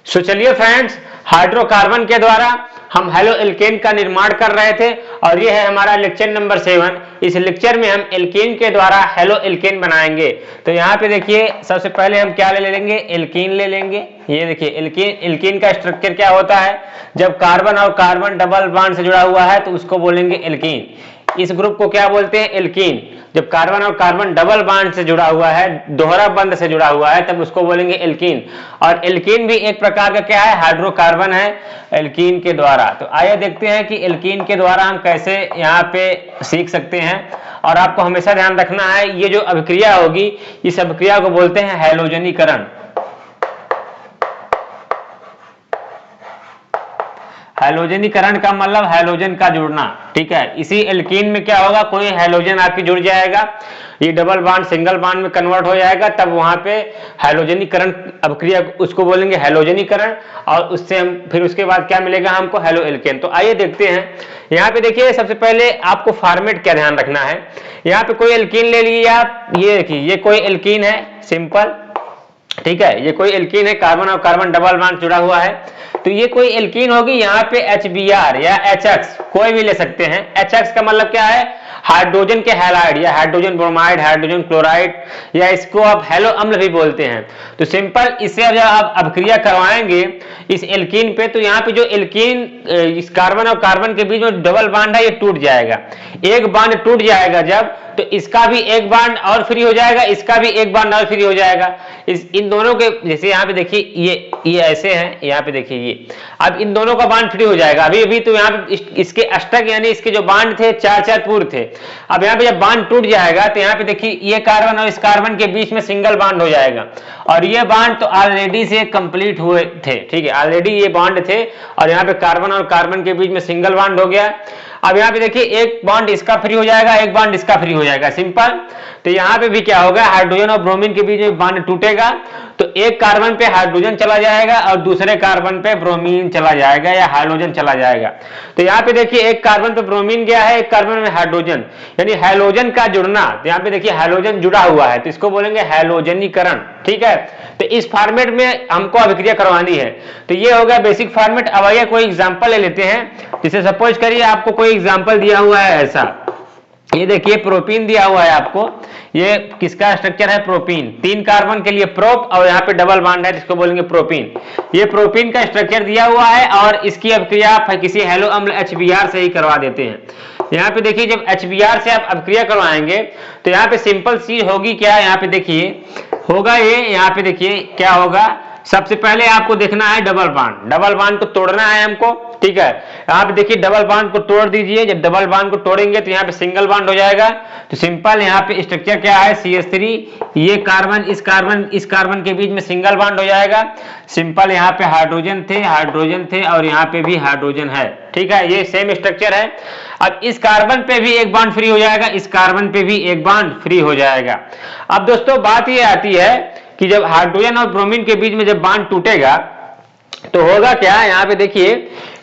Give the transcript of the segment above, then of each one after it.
चलिए friends, hydrocarbon के द्वारा हम हेलो एल्केन का निर्माण कर रहे थे और ये है हमारा लेक्चर नंबर 7। इस लेक्चर में हम एल्केन के द्वारा हेलो एल्केन बनाएंगे। तो यहाँ पे देखिए, सबसे पहले हम क्या ले लेंगे, एल्कीन ले लेंगे। ये देखिए एल्कीन का स्ट्रक्चर क्या होता है, जब कार्बन और कार्बन डबल बॉन्ड से जुड़ा हुआ है तो उसको बोलेंगे एल्कीन। इस ग्रुप को क्या बोलते हैं, एल्कीन। जब कार्बन और कार्बन डबल बॉन्ड से जुड़ा हुआ है, दोहरा बंध से जुड़ा हुआ है, तब उसको बोलेंगे एल्कीन। और एल्कीन भी एक प्रकार का क्या है, हाइड्रोकार्बन है एल्कीन के द्वारा। तो आइए देखते हैं कि एल्कीन के द्वारा हम कैसे यहाँ पे सीख सकते हैं। और आपको हमेशा ध्यान रखना है, ये जो अभिक्रिया होगी, इस अभिक्रिया को बोलते हैं हैलोजनीकरण। हैलोजनीकरण का मतलब हैलोजन का जुड़ना, ठीक है। इसी एल्कीन में क्या होगा, कोई हैलोजन आपकी जुड़ जाएगा, ये डबल बॉन्ड सिंगल बॉन्ड में कन्वर्ट हो जाएगा, तब वहां पे हैलोजनीकरण अभिक्रिया उसको बोलेंगे हैलोजनीकरण। और उससे हम फिर उसके बाद क्या मिलेगा हमको, हेलो एल्केन। तो आइए देखते हैं। यहाँ पे देखिए, सबसे पहले आपको फॉर्मेट क्या ध्यान रखना है। यहाँ पे कोई एल्कीन ले लीजिए आप, ये देखिए ये कोई एल्कीन है सिंपल, ठीक है। ये कोई एल्कीन है, कार्बन और कार्बन डबल बॉन्ड जुड़ा हुआ है, तो ये कोई एल्कीन होगी। यहाँ पे HBr या HX कोई भी ले सकते हैं। HX का मतलब क्या है, हाइड्रोजन के हैलाइड या हाइड्रोजन ब्रोमाइड, हाइड्रोजन क्लोराइड, या इसको आप हेलो अम्ल भी बोलते हैं। तो सिंपल इससे जब आप अभिक्रिया करवाएंगे इस एल्कीन पे, तो यहाँ पे जो एल्कीन इस कार्बन और कार्बन के बीच में डबल बॉन्ड है, ये टूट जाएगा। एक बॉन्ड टूट जाएगा जब, तो इसका भी एक बॉन्ड और फ्री हो जाएगा, इसका भी एक बॉन्ड और फ्री हो जाएगा। इन दोनों के, जैसे यहाँ पे देखिए ये ऐसे हैं, यहाँ पे देखिए ये, अब इन दोनों का बॉन्ड फ्री हो जाएगा। अभी तो यहाँ पे इसके अष्टक यानी इसके जो बॉन्ड थे चार पूर्व थे। अब यहाँ पे जब बॉन्ड टूट जाएगा तो यहाँ पे देखिए ये कार्बन और इस कार्बन के बीच में सिंगल बॉन्ड हो जाएगा। और ये बॉन्ड तो ऑलरेडी से कंप्लीट हुए थे, ठीक है, ऑलरेडी ये बॉन्ड थे और यहाँ पे कार्बन और कार्बन के बीच में सिंगल बॉन्ड हो गया। अब यहाँ पे देखिए एक बॉन्ड इसका फ्री हो जाएगा, एक बॉन्ड इसका फ्री हो जाएगा, सिंपल। तो यहाँ पे भी क्या होगा, हाइड्रोजन और ब्रोमीन के बीच में बॉन्ड टूटेगा, तो एक कार्बन पे हाइड्रोजन चला जाएगा और दूसरे कार्बन पे ब्रोमीन चला जाएगा या हाइड्रोजन चला जाएगा। तो यहाँ पे देखिए एक कार्बन पे ब्रोमीन गया है, एक कार्बन में हाइड्रोजन, यानी हैलोजन का जुड़ना। तो यहाँ पे देखिए हैलोजन जुड़ा हुआ है, तो इसको बोलेंगे हैलोजनीकरण, ठीक है। तो इस फॉर्मेट में हमको अभिक्रिया करवानी है। तो ये हो गया बेसिक फॉर्मेट। अब आइए कोई एग्जांपल ले लेते हैं। जैसे सपोज करिए आपको कोई एग्जांपल दिया हुआ है ऐसा, ये देखिए प्रोपीन दिया हुआ है आपको। ये किसका स्ट्रक्चर है, प्रोपीन। 3 कार्बन के लिए प्रोप और यहाँ पे डबल बॉन्ड है, जिसको बोलेंगे प्रोपीन। ये प्रोपीन का स्ट्रक्चर दिया हुआ है और इसकी अभिक्रिया आप किसी हेलो अम्ल HBr से ही करवा देते हैं। यहाँ पे देखिए जब HBr से आप अभिक्रिया करवाएंगे तो यहाँ पे सिंपल चीज होगी क्या, यहाँ पे देखिए होगा ये, यहाँ पे देखिए क्या होगा। सबसे पहले आपको देखना है डबल बॉन्ड को तोड़ना है हमको, ठीक है। यहाँ पे देखिए डबल बॉन्ड को तोड़ दीजिए। जब डबल बॉन्ड को तोड़ेंगे तो यहाँ पे सिंगल बॉन्ड हो जाएगा। तो सिंपल यहाँ पे स्ट्रक्चर क्या है, CH3। ये कार्बन इस कार्बन के बीच में सिंगल बॉन्ड हो जाएगा। सिंपल यहाँ पे हाइड्रोजन थे और यहाँ पे भी हाइड्रोजन है, ठीक है। ये सेम स्ट्रक्चर है। अब इस कार्बन पे भी एक बॉन्ड फ्री हो जाएगा, इस कार्बन पे भी एक बॉन्ड फ्री हो जाएगा। अब दोस्तों बात ये आती है कि जब हाइड्रोजन और ब्रोमीन के बीच में जब बॉन्ड टूटेगा तो होगा क्या, यहाँ पे देखिए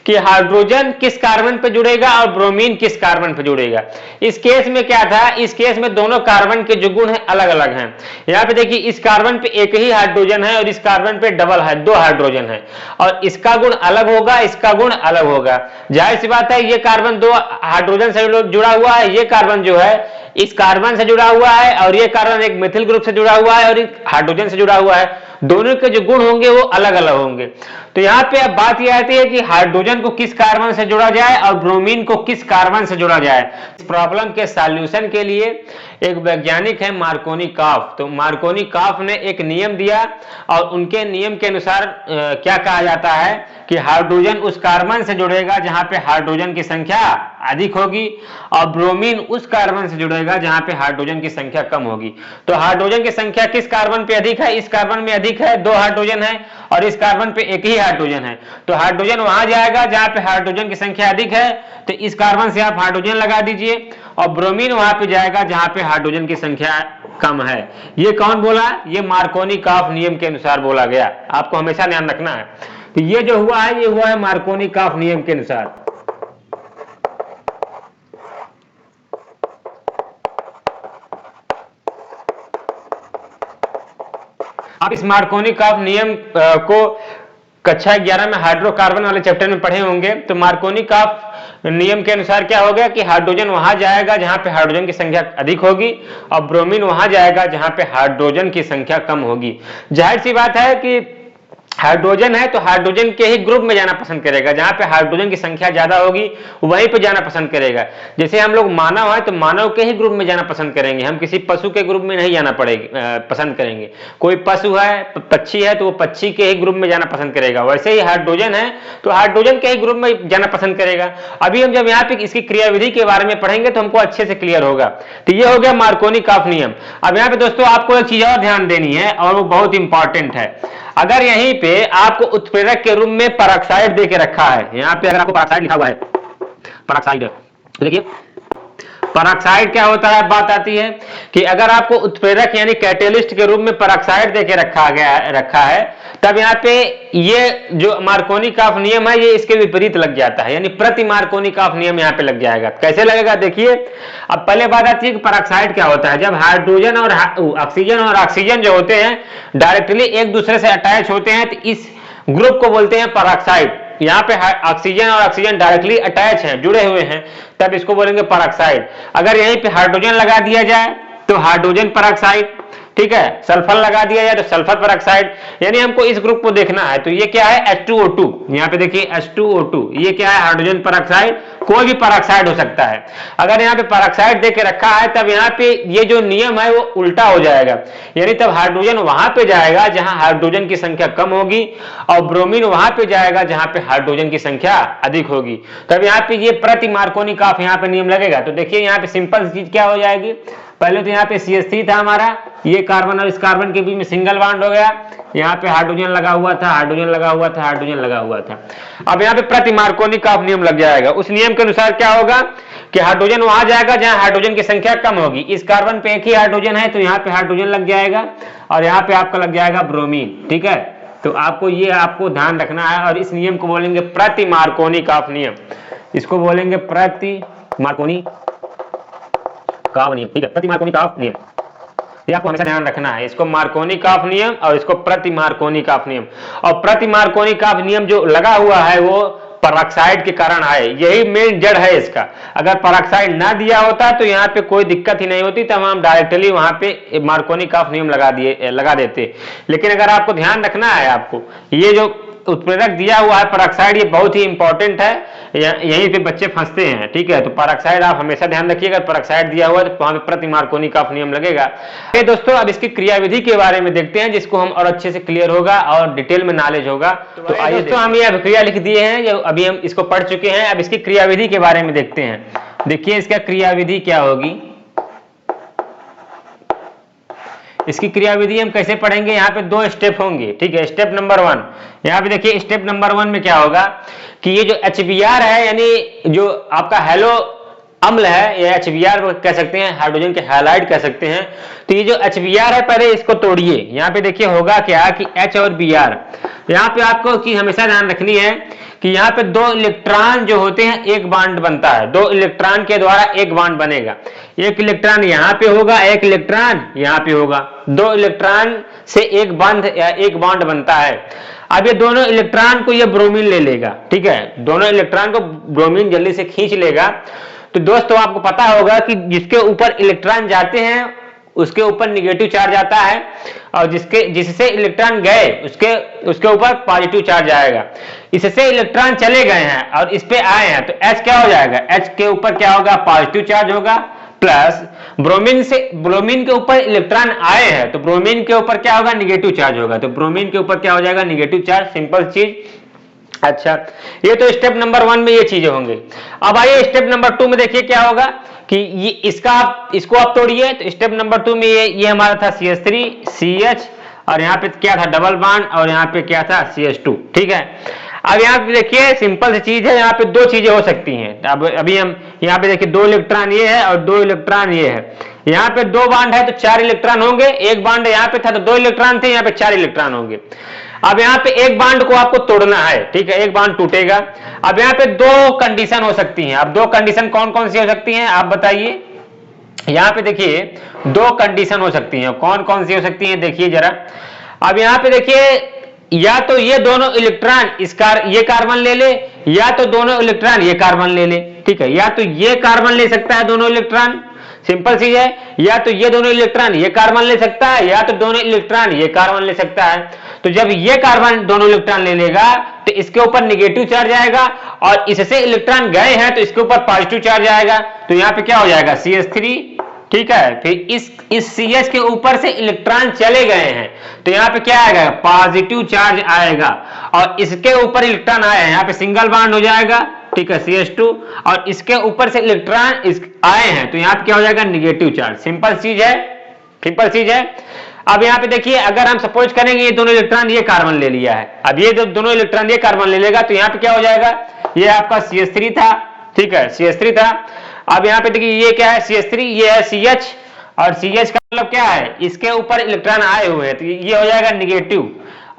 कि हाइड्रोजन किस कार्बन पे जुड़ेगा और ब्रोमीन किस कार्बन पे जुड़ेगा। इस केस में क्या था, इस केस में दोनों कार्बन के जो गुण हैं अलग अलग हैं। यहाँ पे देखिए इस कार्बन पे एक ही हाइड्रोजन है और इस कार्बन पे डबल है, 2 हाइड्रोजन है, और इसका गुण अलग होगा, इसका गुण अलग होगा। जाहिर सी बात है, ये कार्बन 2 हाइड्रोजन से जुड़ा हुआ है, ये कार्बन जो है इस कार्बन से जुड़ा हुआ है, और ये कार्बन एक मिथिल ग्रुप से जुड़ा हुआ है और एक हाइड्रोजन से जुड़ा हुआ है। दोनों के जो गुण होंगे वो अलग अलग होंगे। तो यहाँ पे अब बात यह आती है कि हाइड्रोजन को किस कार्बन से जोड़ा जाए और ब्रोमीन को किस कार्बन से जोड़ा जाए। इस प्रॉब्लम के सॉल्यूशन के लिए एक वैज्ञानिक है मार्कोनी काफ। तो मार्कोनी काफ ने एक नियम दिया और उनके नियम के अनुसार क्या कहा जाता है कि हाइड्रोजन उस कार्बन से जुड़ेगा जहां पे हाइड्रोजन की संख्या अधिक होगी, और ब्रोमीन उस कार्बन से जुड़ेगा जहां पे हाइड्रोजन की संख्या कम होगी। तो हाइड्रोजन की संख्या किस कार्बन पे अधिक है, इस कार्बन में अधिक है, 2 हाइड्रोजन है, और इस कार्बन पे एक ही हाइड्रोजन है। तो हाइड्रोजन वहां जाएगा जहां पे हाइड्रोजन की संख्या अधिक है, तो इस कार्बन से आप हाइड्रोजन लगा दीजिए, और ब्रोमीन वहां पे जाएगा जहां पे हाइड्रोजन की संख्या कम है। ये कौन बोला, ये मार्कोनी काफ नियम के अनुसार बोला गया, आपको हमेशा ध्यान रखना है। तो ये जो हुआ है, ये हुआ है मार्कोनी काफ नियम के अनुसार। आप इस मार्कोनी काफ नियम को कक्षा 11 में हाइड्रोकार्बन वाले चैप्टर में पढ़े होंगे। तो मार्कोनी-काफ नियम के अनुसार क्या हो गया कि हाइड्रोजन वहां जाएगा जहां पे हाइड्रोजन की संख्या अधिक होगी और ब्रोमीन वहां जाएगा जहां पे हाइड्रोजन की संख्या कम होगी। जाहिर सी बात है कि हाइड्रोजन है तो हाइड्रोजन के ही ग्रुप में जाना पसंद करेगा, जहां पे हाइड्रोजन की संख्या ज्यादा होगी वहीं पे जाना पसंद करेगा। जैसे हम लोग मानव है तो मानव के ही ग्रुप में जाना पसंद करेंगे, हम किसी पशु के ग्रुप में नहीं जाना पसंद करेंगे। कोई पशु है, पक्षी है तो वो पक्षी के ही ग्रुप में जाना पसंद करेगा। वैसे ही हाइड्रोजन है तो हाइड्रोजन के ही ग्रुप में जाना पसंद करेगा। अभी हम जब यहाँ पे इसकी क्रियाविधि के बारे में पढ़ेंगे तो हमको अच्छे से क्लियर होगा। तो ये हो गया मार्कोनी-काफ नियम। अब यहाँ पे दोस्तों आपको एक चीज और ध्यान देनी है और वो बहुत इंपॉर्टेंट है। अगर यहीं पे आपको उत्प्रेरक के रूप में पेरोक्साइड दे के रखा है, यहाँ पे अगर आपको पेरोक्साइड लिखा हुआ है, पेरोक्साइड देखिए पेरोक्साइड क्या होता है, बात आती है कि अगर आपको उत्प्रेरक यानी कैटेलिस्ट के रूप में पेरोक्साइड देके रखा है तब यहाँ पे ये जो मार्कोनी-काफ नियम है ये इसके विपरीत लग जाता है, यानी प्रति मार्कोनी-काफ नियम यहाँ पे लग जाएगा। कैसे लगेगा देखिए। अब पहले बात आती है कि पेरोक्साइड क्या होता है। जब हाइड्रोजन और ऑक्सीजन जो होते हैं डायरेक्टली एक दूसरे से अटैच होते हैं तो इस ग्रुप को बोलते हैं पेरोक्साइड। यहाँ पे ऑक्सीजन और ऑक्सीजन डायरेक्टली अटैच हैं, जुड़े हुए हैं, तब इसको बोलेंगे पेरोक्साइड। अगर यहीं पे हाइड्रोजन लगा दिया जाए तो हाइड्रोजन पेरोक्साइड, ठीक है, सल्फर लगा दिया जाए तो सल्फर पेरोक्साइड, यानी हमको इस ग्रुप को देखना है। तो ये क्या है H2O2, यहाँ पे देखिए H2O2, ये क्या है हाइड्रोजन पेरोक्साइड, कोई भी पेरोक्साइड हो सकता है। अगर यहाँ पे पेरोक्साइड देके रखा है तब यहाँ पे ये जो नियम है वो उल्टा हो जाएगा, यानी तब हाइड्रोजन वहां पे जाएगा जहां हाइड्रोजन की संख्या कम होगी और ब्रोमीन वहां पे जाएगा जहां पे हाइड्रोजन की संख्या अधिक होगी। तब यहाँ पे ये प्रति मार्कोनी-काफ यहाँ पे नियम लगेगा। तो देखिए यहाँ पे सिंपल चीज क्या हो जाएगी, पहले तो यहाँ पे CH3 था हमारा, ये कार्बन और इस कार्बन के बीच में सिंगल बॉन्ड हो गया, यहाँ पे हाइड्रोजन लगा हुआ था, हाइड्रोजन लगा हुआ था, हाइड्रोजन लगा हुआ था। अब यहाँ पे प्रति मार्कोनी-काफ नियम लग जाएगा। उस नियम के अनुसार क्या होगा कि हाइड्रोजन वहां जाएगा जहां हाइड्रोजन की संख्या कम होगी। इस कार्बन पे एक ही हाइड्रोजन है तो यहाँ पे हाइड्रोजन लग जाएगा और यहाँ पे आपका लग जाएगा ब्रोमीन, ठीक है। तो आपको ध्यान रखना है और इस नियम को बोलेंगे प्रति मार्कोनी-काफ नियम, इसको बोलेंगे प्रति मार्कोनी-काफ नियम, ठीक है, प्रति मार्कोनी-काफ नियम। ये आपको हमेशा ध्यान रखना है, इसको मार्कोनी-काफ नियम और इसको प्रति मार्कोनी-काफ नियम। और प्रति मार्कोनी-काफ नियम जो लगा हुआ है वो पेरोक्साइड के कारण आए, यही मेन जड़ है इसका। अगर पेरोक्साइड ना दिया होता तो यहाँ पे कोई दिक्कत ही नहीं होती, तब हम डायरेक्टली वहां पे मार्कोनी-काफ नियम लगा देते। लेकिन अगर आपको ध्यान रखना है, आपको ये जो उत्प्रेरक दिया हुआ है पेरोक्साइड, ये बहुत ही इंपॉर्टेंट है, यहीं पे बच्चे फंसते हैं, ठीक है। तो पेरोक्साइड आप हमेशा ध्यान रखिएगा, पेरोक्साइड दिया हुआ है तो वहां पे प्रति मार्कोनी-काफ नियम लगेगा। दोस्तों अब इसकी क्रियाविधि के बारे में देखते हैं जिसको हम और अच्छे से क्लियर होगा और डिटेल में नॉलेज होगा। तो आइए दोस्तों, हम ये अभिक्रिया लिख दिए हैं, जो अभी हम इसको पढ़ चुके हैं। अब इसकी क्रियाविधि के बारे में देखते हैं। देखिए इसका क्रियाविधि क्या होगी, इसकी क्रियाविधि हम कैसे पढ़ेंगे। यहाँ पे 2 स्टेप होंगे, ठीक है। स्टेप नंबर 1, यहाँ पे देखिए स्टेप नंबर 1 में क्या होगा कि ये जो HBr है, यानी जो आपका हैलो अम्ल है, ये HBr कह सकते हैं, हाइड्रोजन के हैलाइड कह सकते हैं। तो ये जो HBr है पहले इसको तोड़िए। यहाँ पे देखिए होगा क्या कि H और Br, यहाँ पे आपको चीज हमेशा ध्यान रखनी है कि यहाँ पे 2 इलेक्ट्रॉन जो होते हैं एक बॉन्ड बनता है, 2 इलेक्ट्रॉन के द्वारा एक बॉन्ड बनेगा। एक इलेक्ट्रॉन यहाँ पे होगा, एक इलेक्ट्रॉन यहाँ पे होगा, 2 इलेक्ट्रॉन से एक बॉन्ड बनता है। अब ये दोनों इलेक्ट्रॉन को ये ब्रोमीन ले लेगा, ठीक है, दोनों इलेक्ट्रॉन को ब्रोमीन जल्दी से खींच लेगा। तो दोस्तों आपको पता होगा कि जिसके ऊपर इलेक्ट्रॉन जाते हैं उसके ऊपर निगेटिव चार्ज आता है और जिससे इलेक्ट्रॉन गए उसके ऊपर पॉजिटिव चार्ज आएगा। इससे इलेक्ट्रॉन चले गए हैं और इस पे आए हैं तो H क्या हो जाएगा, H के ऊपर क्या होगा, पॉजिटिव चार्ज होगा, प्लस ब्रोमीन के ऊपर इलेक्ट्रॉन आए हैं तो ब्रोमीन के ऊपर क्या होगा, निगेटिव चार्ज होगा। तो ब्रोमीन के ऊपर क्या हो जाएगा, निगेटिव चार्ज, सिंपल चीज। अच्छा, ये तो स्टेप नंबर 1 में ये चीजें होंगी। अब आइए स्टेप नंबर 2 में देखिए क्या होगा कि ये इसको आप तोड़िए। तो स्टेप नंबर 2 में ये हमारा था CH3 CH और यहाँ पे क्या था, डबल बॉन्ड, और यहाँ पे क्या था, CH2, ठीक है। अब यहाँ पे देखिए सिंपल सी चीज है, यहाँ पे 2 चीजें हो सकती हैं। अब अभी हम यहाँ पे देखिए 2 इलेक्ट्रॉन ये है और 2 इलेक्ट्रॉन ये है। यहाँ पे 2 बॉन्ड है तो 4 इलेक्ट्रॉन होंगे, एक बॉन्ड यहाँ पे था तो 2 इलेक्ट्रॉन थे, यहाँ पे 4 इलेक्ट्रॉन होंगे। अब यहाँ पे एक बॉन्ड को आपको तोड़ना है, ठीक है, एक बॉन्ड टूटेगा। अब यहाँ पे 2 कंडीशन हो सकती हैं। अब 2 कंडीशन कौन कौन सी हो सकती हैं आप बताइए। यहाँ पे देखिए 2 कंडीशन हो सकती हैं, कौन कौन सी हो सकती हैं देखिए जरा। अब यहाँ पे देखिए या तो ये दोनों इलेक्ट्रॉन ये कार्बन ले ले, या तो दोनों इलेक्ट्रॉन ये कार्बन ले ले, ठीक है। या तो ये कार्बन ले सकता है दोनों इलेक्ट्रॉन, सिंपल चीज है, या तो ये दोनों इलेक्ट्रॉन ये कार्बन ले सकता है, या तो दोनों इलेक्ट्रॉन ये कार्बन ले सकता है। तो जब ये कार्बन दोनों इलेक्ट्रॉन ले लेगा तो इसके ऊपर नेगेटिव चार्ज आएगा, और इससे इलेक्ट्रॉन गए हैं तो इसके ऊपर पॉजिटिव चार्ज आएगा। तो यहां पे क्या हो जाएगा CH3, ठीक है। फिर इस CH के ऊपर से इलेक्ट्रॉन चले गए हैं तो यहाँ पे क्या आएगा, पॉजिटिव चार्ज आएगा, और इसके ऊपर इलेक्ट्रॉन आए हैं, यहाँ पे सिंगल बॉन्ड हो जाएगा, ठीक है, CH2, और इसके ऊपर से इलेक्ट्रॉन आए हैं तो यहाँ पे क्या हो जाएगा, निगेटिव चार्ज। सिंपल चीज है, सिंपल चीज है। अब यहाँ पे देखिए, अगर हम सपोज करेंगे ये दोनों इलेक्ट्रॉन ये कार्बन ले लिया है, अब ये दोनों इलेक्ट्रॉन ये कार्बन ले लेगा तो यहाँ पे क्या हो जाएगा, ये आपका CH3 था, ठीक है, CH3 था। अब यहाँ पे देखिए ये क्या है, CH3, ये है CH, और CH का मतलब क्या है, इसके ऊपर इलेक्ट्रॉन आए हुए हैं तो ये हो जाएगा निगेटिव,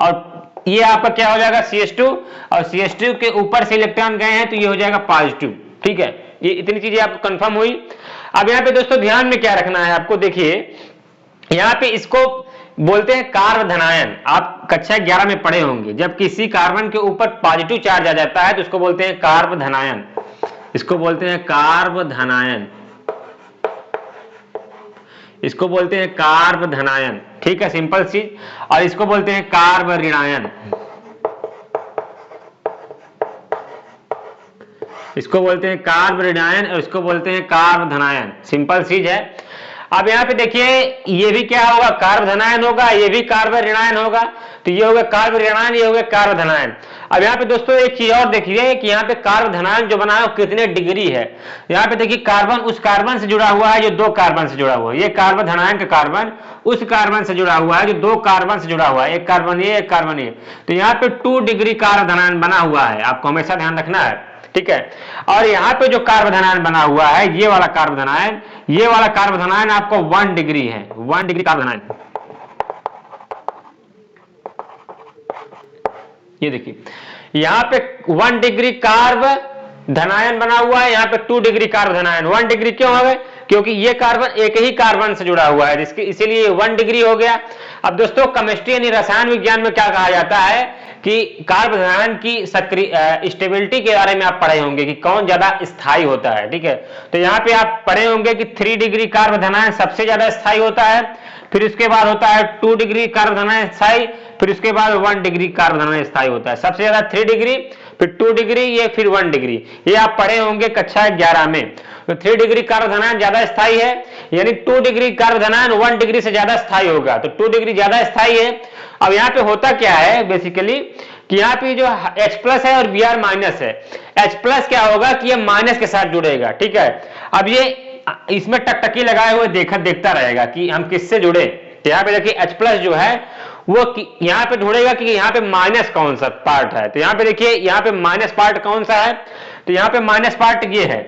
और ये आपका क्या हो जाएगा CH2, और CH2 के ऊपर से इलेक्ट्रॉन गए हैं तो ये हो जाएगा पॉजिटिव, ठीक है। ये इतनी चीजें आपको कंफर्म हुई। अब यहाँ पे दोस्तों ध्यान में क्या रखना है आपको, देखिए यहाँ पे इसको बोलते हैं कार्ब धनायन। आप कक्षा 11 में पढ़े होंगे, जब किसी कार्बन के ऊपर पॉजिटिव चार्ज आ जाता है तो उसको बोलते हैं कार्ब धनायन, इसको बोलते हैं कार्ब धनायन, इसको बोलते हैं कार्ब धनायन, ठीक है, सिंपल चीज। और इसको बोलते हैं कार्ब ऋणायन, इसको बोलते हैं कार्ब ऋणायन, और इसको बोलते हैं कार्ब धनायन, सिंपल चीज है। अब यहाँ पे देखिए ये भी क्या होगा, कार्ब धनायन होगा, ये भी कार्ब ऋणायन होगा, तो ये होगा कार्ब ऋणायन, ये होगा कार्ब धनायन। अब यहाँ पे दोस्तों एक चीज और देखिए कि यहाँ पे कार्ब धनायन जो बना है वो कितने डिग्री है। यहाँ पे देखिए कार्बन उस कार्बन से जुड़ा हुआ है जो दो कार्बन से जुड़ा हुआ है, ये कार्ब धनायन का कार्बन उस कार्बन से जुड़ा हुआ है जो दो कार्बन से जुड़ा हुआ है, एक कार्बन ये एक कार्बन ये, तो यहाँ पे 2 डिग्री कार्ब धनायन बना हुआ है, आपको हमेशा ध्यान रखना है, ठीक है। और यहाँ पे जो कार्ब धनायन बना हुआ है ये वाला कार्ब धनायन, ये वाला कार्ब धनायन आपको 1 डिग्री है, 1 डिग्री कार्ब धनायन। ये देखिए यहाँ पे 1 डिग्री कार्ब धनायन बना हुआ है, यहाँ पे 2 डिग्री कार्ब धनायन। 1 डिग्री क्यों हो गए, क्योंकि ये कार्बन एक ही कार्बन से जुड़ा हुआ है, जिसके इसीलिए 1 डिग्री हो गया। अब दोस्तों केमिस्ट्री यानी रसायन विज्ञान में क्या कहा जाता है कि कार्ब धनायन की स्टेबिलिटी के बारे में आप पढ़े होंगे कि कौन ज्यादा स्थायी होता है, ठीक है। तो यहाँ पे आप पढ़े होंगे कि 3 डिग्री कार्ब धनायन सबसे ज्यादा स्थायी होता है, फिर उसके बाद होता है 2 डिग्री कार्ब धनायन स्थायी, फिर उसके बाद 1 डिग्री कार्ब धनायन स्थायी होता है। सबसे ज्यादा 3 डिग्री, फिर 2 डिग्री, ये फिर 1 डिग्री, ये आप पढ़े होंगे कक्षा 11 में। तो 3 डिग्री कार्ब धनायन ज्यादा स्थायी है, यानी 2 डिग्री कार्ब धनायन 1 डिग्री से ज्यादा स्थायी होगा, तो 2 डिग्री ज्यादा स्थायी है। अब यहाँ पे होता क्या है बेसिकली कि यहाँ पे जो H+ है और Br- है, H+ क्या होगा कि ये माइनस के साथ जुड़ेगा, ठीक है। अब ये इसमें टकटकी लगाए हुए देखता रहेगा कि हम किससे जुड़े। तो यहाँ पे देखिए H+ जो है वो यहाँ पे ढूंढेगा कि यहाँ पे माइनस कौन सा पार्ट है, तो यहाँ पे देखिए यहाँ पे माइनस पार्ट कौन सा है, तो यहाँ पे माइनस पार्ट ये है।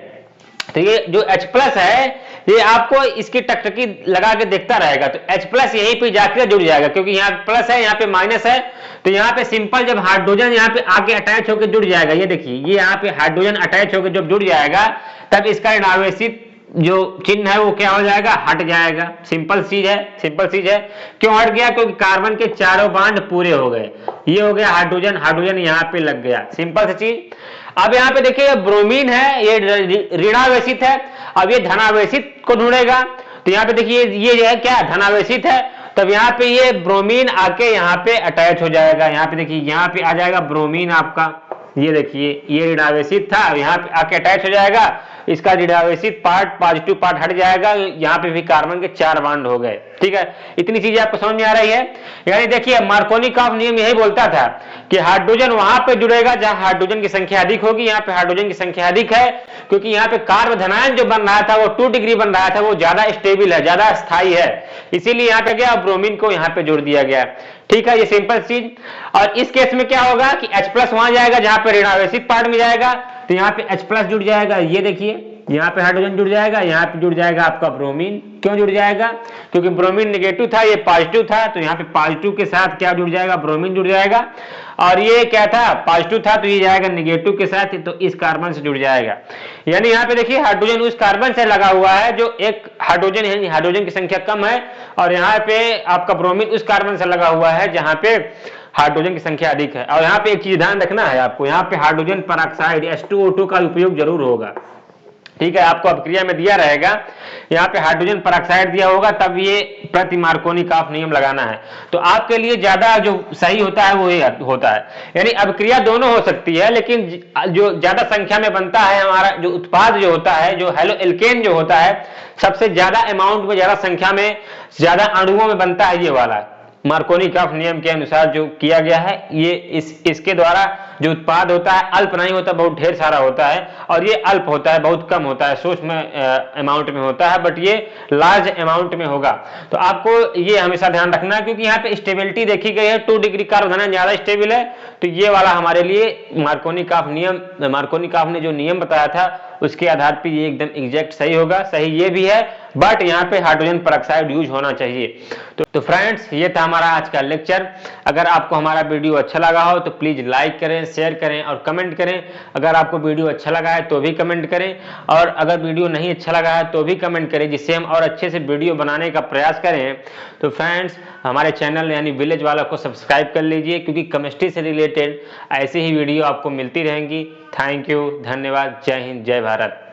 तो ये जो H+ है ये आपको इसकी टकटकी लगा के देखता रहेगा, तो H+ यहीं पे जाकर जुड़ जाएगा, क्योंकि यहाँ प्लस है यहाँ पे माइनस है, तो यहाँ पे सिंपल जब हाइड्रोजन यहाँ पे आके अटैच होकर जुड़ जाएगा, ये देखिए ये यहाँ पे हाइड्रोजन अटैच होकर जब जुड़ जाएगा तब इसका ऋणावेशित जो चिन्ह है वो क्या हो जाएगा, हट जाएगा। सिंपल चीज है, सिंपल चीज है। क्यों हट गया, क्योंकि कार्बन के चारों बांड पूरे हो गए, ये हो गया हाइड्रोजन, हाइड्रोजन यहाँ पे लग गया, सिंपल सी चीज। अब यहाँ पे देखिए ब्रोमीन है, ये ऋणावेशित है, अब ये धनावेशित को ढूंढेगा, तो यहाँ पे देखिए ये जो है क्या धनावेशित है, तब यहाँ पे ये ब्रोमीन आके यहाँ पे अटैच हो जाएगा। यहाँ पे देखिए यहाँ पे आ जाएगा ब्रोमीन आपका, ये देखिए ये ऋणावेशित था, यहाँ पे आके अटैच हो जाएगा, इसका ऋणावेशित पार्ट पॉजिटिव पार्ट हट जाएगा, यहाँ पे भी कार्बन के 4 बांड हो गए, ठीक है। इतनी चीजें आपको समझ में आ रही है। यानी देखिए मार्कोनिकॉफ नियम यही बोलता था कि हाइड्रोजन वहां पे जुड़ेगा जहां हाइड्रोजन की संख्या अधिक होगी, यहाँ पे हाइड्रोजन की संख्या अधिक है, क्योंकि यहाँ पे कार्ब धनायन जो बन रहा था वो 2 डिग्री बन रहा था, वो ज्यादा स्टेबल है, ज्यादा स्थायी है, इसीलिए यहाँ पे गया ब्रोमीन को यहाँ पे जोड़ दिया गया, ठीक है। ये सिंपल चीज। और इस केस में क्या होगा कि H+ वहां जाएगा जहां पे ऋणावेशित पार्ट में जाएगा, तो यहाँ पे H+ जुड़ जाएगा, ये देखिए यहाँ पे हाइड्रोजन जुड़ जाएगा, यहाँ पे जुड़ जाएगा आपका ब्रोमीन। क्यों जुड़ जाएगा, क्योंकि ब्रोमीन नेगेटिव था, ये पॉजिटिव था, तो यहाँ पे पॉजिटिव के साथ क्या जुड़ जाएगा, ब्रोमीन जुड़ जाएगा। और ये क्या था, पॉजिटिव था, तो ये जाएगा नेगेटिव के साथ, तो इस कार्बन से जुड़ जाएगा। यानी यहाँ पे देखिए हाइड्रोजन उस कार्बन से लगा हुआ है जो एक हाइड्रोजन है, हाइड्रोजन की संख्या कम है, और यहाँ पे आपका ब्रोमीन उस कार्बन से लगा हुआ है जहाँ पे हाइड्रोजन की संख्या अधिक है। और यहाँ पे एक चीज ध्यान रखना है आपको, यहाँ पे हाइड्रोजन परऑक्साइड H2O2 का उपयोग जरूर होगा, ठीक है। आपको अभिक्रिया में दिया रहेगा, यहाँ पे हाइड्रोजन परऑक्साइड दिया होगा, तब ये प्रति मार्कोनिकॉफ नियम लगाना है। तो आपके लिए ज्यादा जो सही होता है वो ये होता है, यानी अभिक्रिया दोनों हो सकती है, लेकिन जो ज्यादा संख्या में बनता है हमारा जो उत्पाद जो होता है, जो हेलो एल्केन जो होता है, सबसे ज्यादा अमाउंट में, ज्यादा संख्या में, ज्यादा अणुओं में बनता है ये वाला। मार्कोनिकॉफ नियम के अनुसार जो किया गया है, ये इसके द्वारा जो उत्पाद होता है अल्प नहीं होता, बहुत ढेर सारा होता है, और ये अल्प होता है, बहुत कम होता है, सूक्ष्म अमाउंट में होता है, बट ये लार्ज अमाउंट में होगा। तो आपको ये हमेशा ध्यान रखना है, क्योंकि यहाँ पे स्टेबिलिटी देखी गई है, 2 डिग्री कार्बन ज्यादा स्टेबल है, तो ये वाला हमारे लिए मार्कोनिकॉफ ने जो नियम बताया था उसके आधार पर ये एकदम एग्जैक्ट सही होगा। सही ये भी है, बट यहाँ पे हाइड्रोजन परऑक्साइड यूज होना चाहिए। तो फ्रेंड्स, ये था हमारा आज का लेक्चर। अगर आपको हमारा वीडियो अच्छा लगा हो तो प्लीज लाइक करें, शेयर करें और कमेंट करें। अगर आपको वीडियो अच्छा लगा है तो भी कमेंट करें, और अगर वीडियो नहीं अच्छा लगा है तो भी कमेंट करें, जिससे हम और अच्छे से वीडियो बनाने का प्रयास करें। तो फ्रेंड्स, हमारे चैनल यानी विलेज वाला को सब्सक्राइब कर लीजिए, क्योंकि केमिस्ट्री से रिलेटेड ऐसी ही वीडियो आपको मिलती रहेंगी। थैंक यू, धन्यवाद, जय हिंद, जय भारत।